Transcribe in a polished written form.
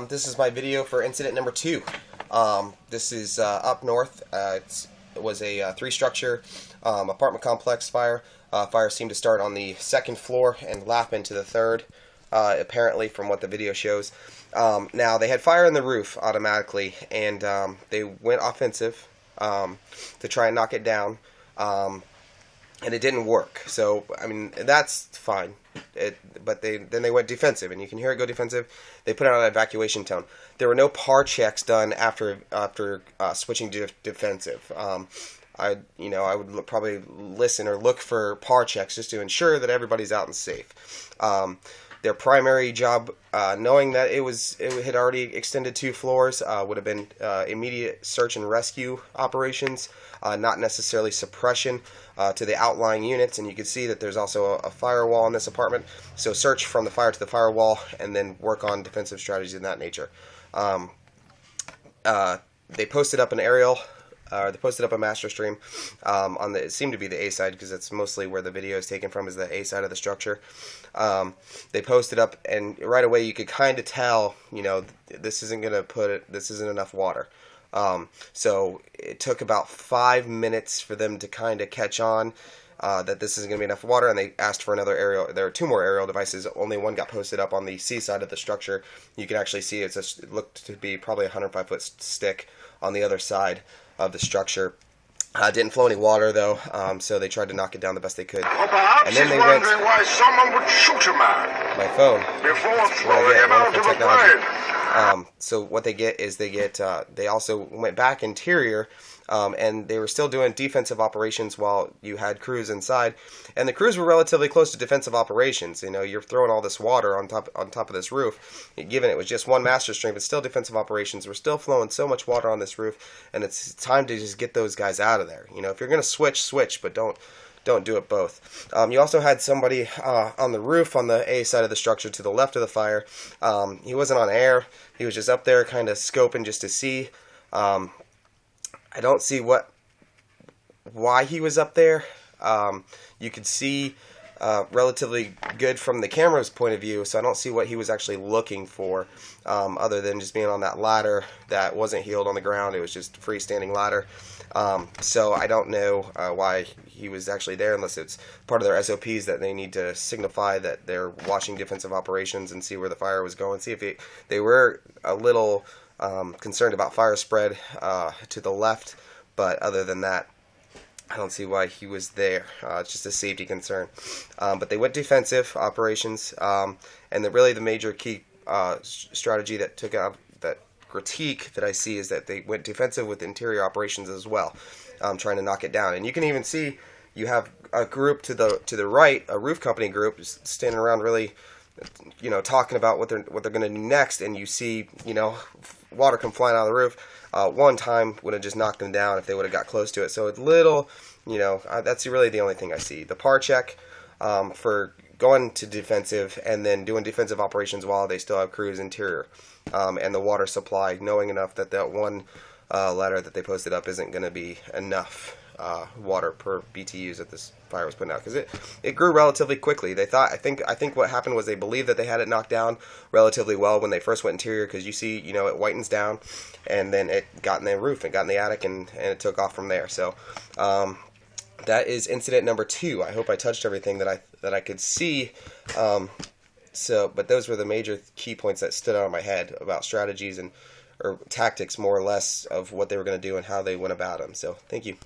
This is my video for incident number 2. This is up north. It was a three-structure apartment complex fire. Fire seemed to start on the second floor and lap into the third, apparently from what the video shows. Now, they had fire in the roof automatically, and they went offensive to try and knock it down, and it didn't work. So, I mean, that's fine. But then they went defensive, and you can hear it go defensive. They put out an evacuation tone. There were no PAR checks done after switching to defensive. I would probably listen or look for PAR checks just to ensure that everybody's out and safe. Their primary job, knowing that it had already extended 2 floors, would have been immediate search and rescue operations, not necessarily suppression to the outlying units. And you can see that there's also a firewall in this apartment. So search from the fire to the firewall, and then work on defensive strategies in that nature. They posted up an aerial. They posted up a master stream on it seemed to be the A side, because that's mostly where the video is taken from, is the A side of the structure. They posted up, and right away you could kind of tell, this isn't enough water. So it took about 5 minutes for them to kind of catch on that this isn't going to be enough water, and they asked for another aerial. There are 2 more aerial devices. Only one got posted up on the C side of the structure. You can actually see it looked to be probably a 105-foot stick on the other side of the structure. Didn't flow any water though, so they tried to knock it down the best they could. Well, perhaps and then he's they wondering why someone would shoot a man my phone before throwing him out of a plane. So what they get is they also went back interior, and they were still doing defensive operations while you had crews inside, and the crews were relatively close to defensive operations. You're throwing all this water on top of this roof. Given it was just one master stream, but still defensive operations. We're still flowing so much water on this roof, and it's time to just get those guys out of there. If you're going to switch, but don't do it both. You also had somebody on the roof on the A side of the structure to the left of the fire. He wasn't on air. He was just up there kind of scoping just to see. I don't see why he was up there. You could see relatively good from the camera's point of view, so I don't see what he was actually looking for, other than just being on that ladder that wasn't heeled on the ground. It was just a freestanding ladder. So I don't know why he was actually there, unless it's part of their SOPs that they need to signify that they're watching defensive operations and see where the fire was going. See if they were a little concerned about fire spread to the left, but other than that, I don't see why he was there. It's just a safety concern. But they went defensive operations, and really the major key strategy that took out that critique that I see is that they went defensive with interior operations as well, trying to knock it down. And you can even see you have a group to the right, a roof company group, standing around really, talking about what they're going to do next, and you see, water come flying out of the roof. One time would have just knocked them down if they would have got close to it. So it's little, that's really the only thing I see. The PAR check for going to defensive and then doing defensive operations while they still have crews interior, and the water supply, knowing enough that one ladder that they posted up isn't going to be enough water per BTUs that this fire was putting out, because it grew relatively quickly. They thought, I think what happened was they believed that they had it knocked down relatively well when they first went interior, because you see, it whitens down, and then it got in the roof, it got in the attic, and it took off from there. So that is incident number 2. I hope I touched everything that I could see. But those were the major key points that stood out in my head about strategies or tactics, more or less, of what they were going to do and how they went about them. So thank you.